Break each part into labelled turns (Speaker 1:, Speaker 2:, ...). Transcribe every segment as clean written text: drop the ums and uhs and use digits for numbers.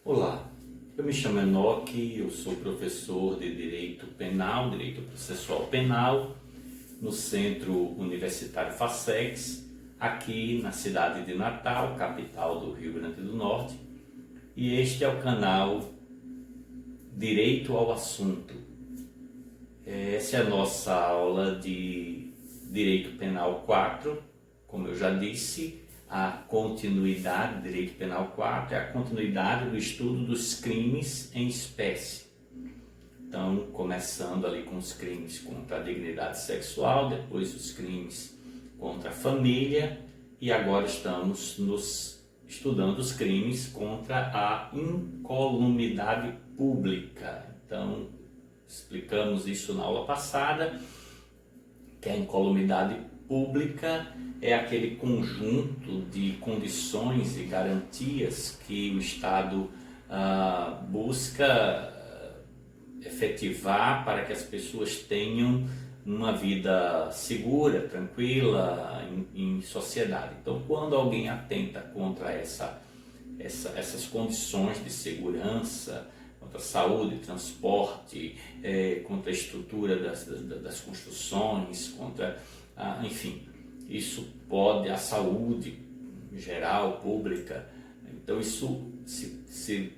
Speaker 1: Olá, eu me chamo Enoque, eu sou professor de Direito Penal, Direito Processual Penal, no Centro Universitário FACEX, aqui na cidade de Natal, capital do Rio Grande do Norte, e este é o canal Direito ao Assunto. Essa é a nossa aula de Direito Penal 4, como eu já disse. A continuidade do Direito Penal 4 é a continuidade do estudo dos crimes em espécie. Então, começando ali com os crimes contra a dignidade sexual, depois os crimes contra a família, e agora estamos estudando os crimes contra a incolumidade pública. Então, explicamos isso na aula passada, que a incolumidade pública é aquele conjunto de condições e garantias que o Estado busca efetivar para que as pessoas tenham uma vida segura, tranquila, em sociedade. Então, quando alguém atenta contra essas condições de segurança, contra a saúde, transporte, contra a estrutura das construções, enfim, isso pode, a saúde geral, pública, então isso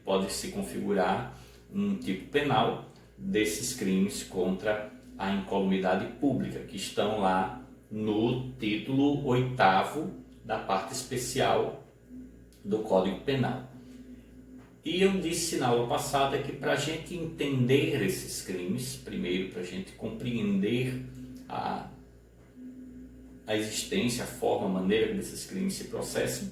Speaker 1: pode se configurar um tipo penal desses crimes contra a incolumidade pública, que estão lá no título 8º da parte especial do Código Penal. E eu disse na aula passada que para a gente entender esses crimes, primeiro para a gente compreender a existência, a forma, a maneira que esses crimes se processam,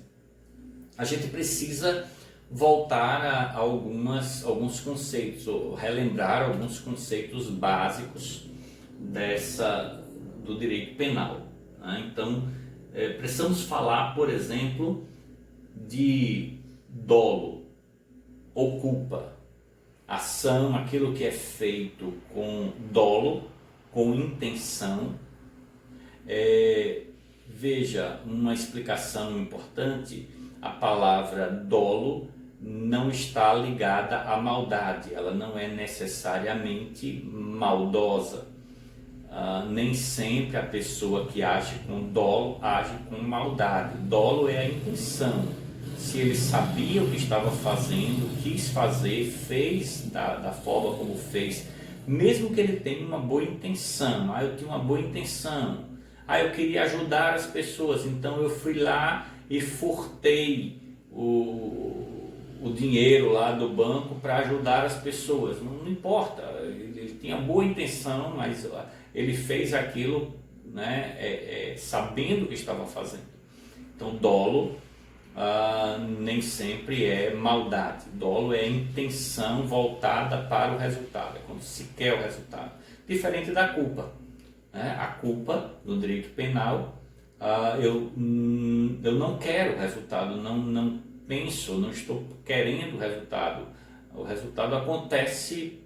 Speaker 1: a gente precisa voltar a alguns conceitos, ou relembrar alguns conceitos básicos do direito penal, né? Então, precisamos falar, por exemplo, de dolo ou culpa, ação, aquilo que é feito com dolo, com intenção. Veja, uma explicação importante: a palavra dolo não está ligada à maldade, ela não é necessariamente maldosa. Nem sempre a pessoa que age com dolo age com maldade. Dolo é a intenção. Se ele sabia o que estava fazendo, quis fazer, fez da forma como fez, mesmo que ele tenha uma boa intenção. Eu tinha uma boa intenção. Eu queria ajudar as pessoas, então eu fui lá e furtei o dinheiro lá do banco para ajudar as pessoas. Não importa, ele tinha boa intenção, mas ele fez aquilo, né, sabendo o que estava fazendo. Então, dolo nem sempre é maldade. Dolo é intenção voltada para o resultado, é quando se quer o resultado. Diferente da culpa. A culpa, no direito penal, eu não quero o resultado, não penso, não estou querendo o resultado. O resultado acontece,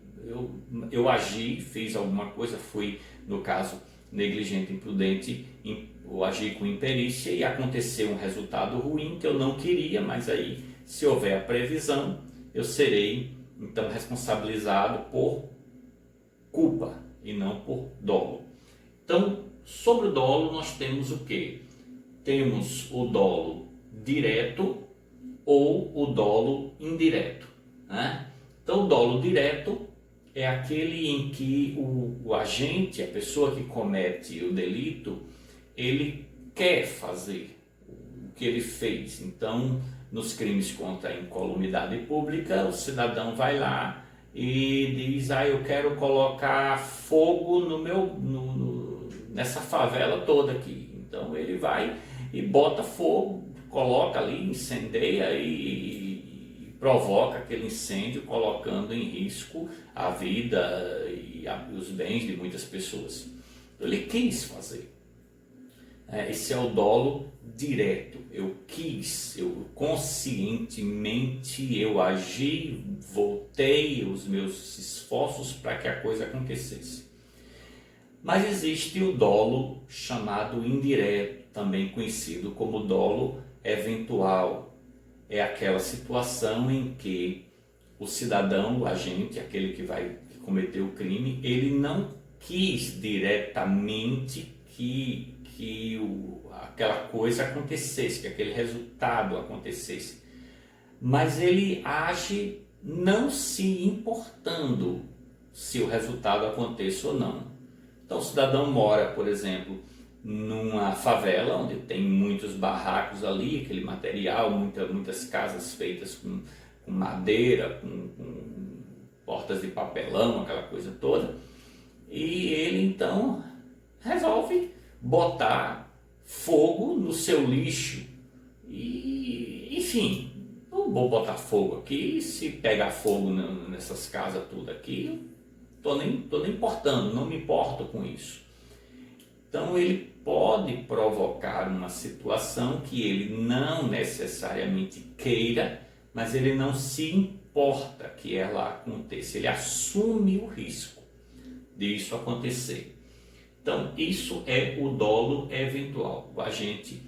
Speaker 1: eu agi, fiz alguma coisa, fui, no caso, negligente, imprudente, ou agi com imperícia e aconteceu um resultado ruim que eu não queria, mas aí, se houver a previsão, eu serei, então, responsabilizado por culpa e não por dolo. Então, sobre o dolo, nós temos o quê? Temos o dolo direto ou o dolo indireto, né? Então, o dolo direto é aquele em que o agente, a pessoa que comete o delito, ele quer fazer o que ele fez. Então, nos crimes contra a incolumidade pública, o cidadão vai lá e diz: eu quero colocar fogo nessa favela toda aqui. Então ele vai e bota fogo, coloca ali, incendeia e provoca aquele incêndio, colocando em risco a vida e os bens de muitas pessoas. Então, ele quis fazer. Esse é o dolo direto. Eu quis, eu conscientemente, eu agi, voltei os meus esforços para que a coisa acontecesse. Mas existe o dolo chamado indireto, também conhecido como dolo eventual. É aquela situação em que o cidadão, o agente, aquele que cometeu o crime, ele não quis diretamente que aquela coisa acontecesse, que aquele resultado acontecesse, mas ele age não se importando se o resultado aconteça ou não. Então o cidadão mora, por exemplo, numa favela onde tem muitos barracos ali, aquele material, muitas casas feitas com madeira, com portas de papelão, aquela coisa toda, e ele então resolve botar fogo no seu lixo e, enfim, não vou botar fogo aqui, se pegar fogo nessas casas tudo aqui, tô nem importando, não me importo com isso. Então ele pode provocar uma situação que ele não necessariamente queira, mas ele não se importa que ela aconteça, ele assume o risco disso acontecer. Então isso é o dolo eventual. O agente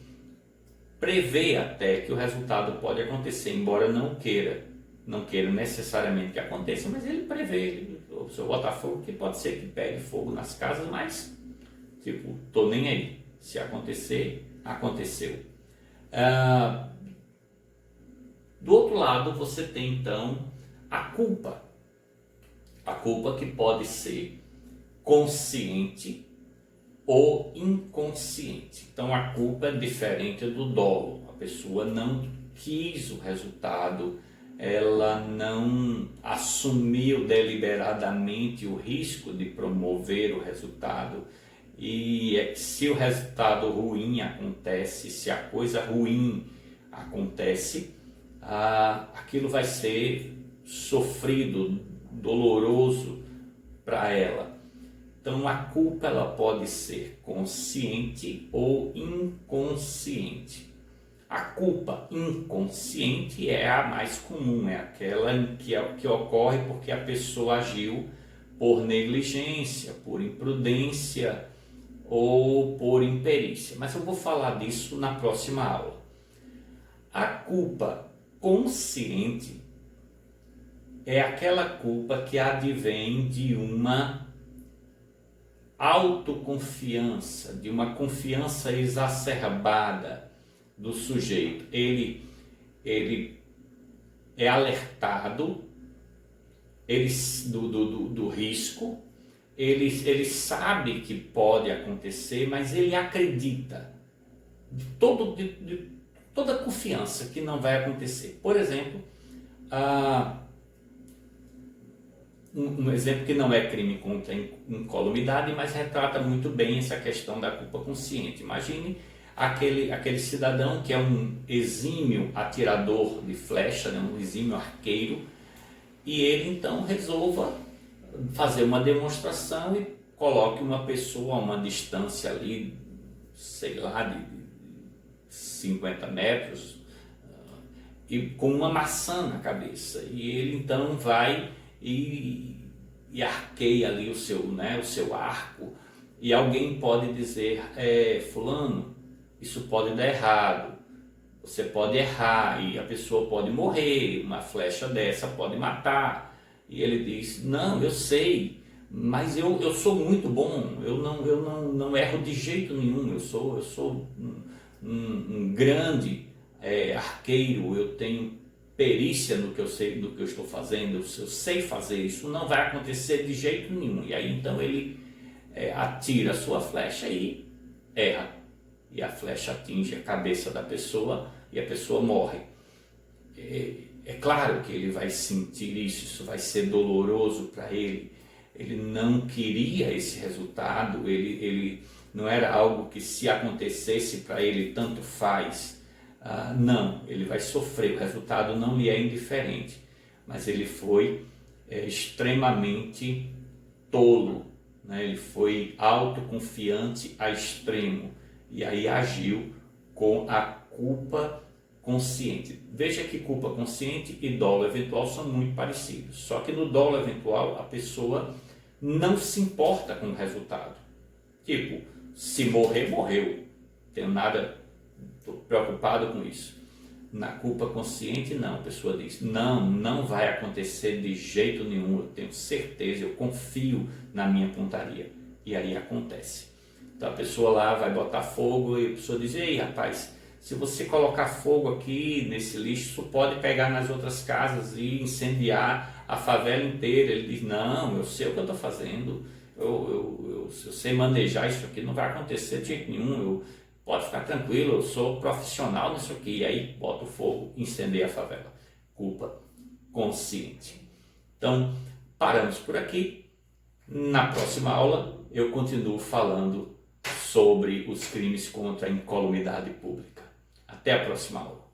Speaker 1: prevê até que o resultado pode acontecer, embora não queira necessariamente que aconteça, mas ele prevê. Se eu botar fogo, que pode ser que pegue fogo nas casas, mas tipo, tô nem aí. Se acontecer, aconteceu. Do outro lado, você tem então a culpa. A culpa que pode ser consciente ou inconsciente. Então a culpa é diferente do dolo. A pessoa não quis o resultado, ela não assumiu deliberadamente o risco de promover o resultado. E se o resultado ruim acontece, se a coisa ruim acontece, aquilo vai ser sofrido, doloroso para ela. Então a culpa ela pode ser consciente ou inconsciente. A culpa inconsciente é a mais comum, é aquela que ocorre porque a pessoa agiu por negligência, por imprudência ou por imperícia. Mas eu vou falar disso na próxima aula. A culpa consciente é aquela culpa que advém de uma autoconfiança, de uma confiança exacerbada do sujeito. Ele é alertado do risco, ele sabe que pode acontecer, mas ele acredita de toda a confiança que não vai acontecer. Por exemplo, um exemplo que não é crime contra incolumidade, mas retrata muito bem essa questão da culpa consciente. Imagine aquele cidadão que é um exímio atirador de flecha, né, um exímio arqueiro, e ele então resolva fazer uma demonstração e coloque uma pessoa a uma distância ali, sei lá, de 50 metros, e com uma maçã na cabeça. E ele então vai e arqueia ali o seu arco, e alguém pode dizer, fulano, isso pode dar errado, você pode errar e a pessoa pode morrer, uma flecha dessa pode matar. E ele diz, não, eu sei, mas eu sou muito bom, eu não erro de jeito nenhum, eu sou um grande arqueiro, eu tenho perícia no que eu sei, do que eu estou fazendo, eu sei fazer isso, não vai acontecer de jeito nenhum. E aí então ele atira a sua flecha e erra, e a flecha atinge a cabeça da pessoa e a pessoa morre. É claro que ele vai sentir isso vai ser doloroso para ele. Ele não queria esse resultado, ele não era algo que, se acontecesse para ele, tanto faz. Não, ele vai sofrer, o resultado não lhe é indiferente, mas ele foi extremamente tolo, né? Ele foi autoconfiante a extremo, e aí agiu com a culpa consciente. Veja que culpa consciente e dolo eventual são muito parecidos, só que no dolo eventual a pessoa não se importa com o resultado. Tipo, se morrer, morreu, não tenho nada, estou preocupado com isso. Na culpa consciente, não. A pessoa diz, não vai acontecer de jeito nenhum, eu tenho certeza, eu confio na minha pontaria. E aí acontece. Então a pessoa lá vai botar fogo e a pessoa diz, ei rapaz, se você colocar fogo aqui nesse lixo, isso pode pegar nas outras casas e incendiar a favela inteira. Ele diz, não, eu sei o que eu estou fazendo, eu sei manejar isso aqui, não vai acontecer de jeito nenhum, pode ficar tranquilo, eu sou profissional nisso aqui. E aí bota o fogo, incendeia a favela. Culpa consciente. Então, paramos por aqui. Na próxima aula, eu continuo falando sobre os crimes contra a incolumidade pública. Até a próxima aula.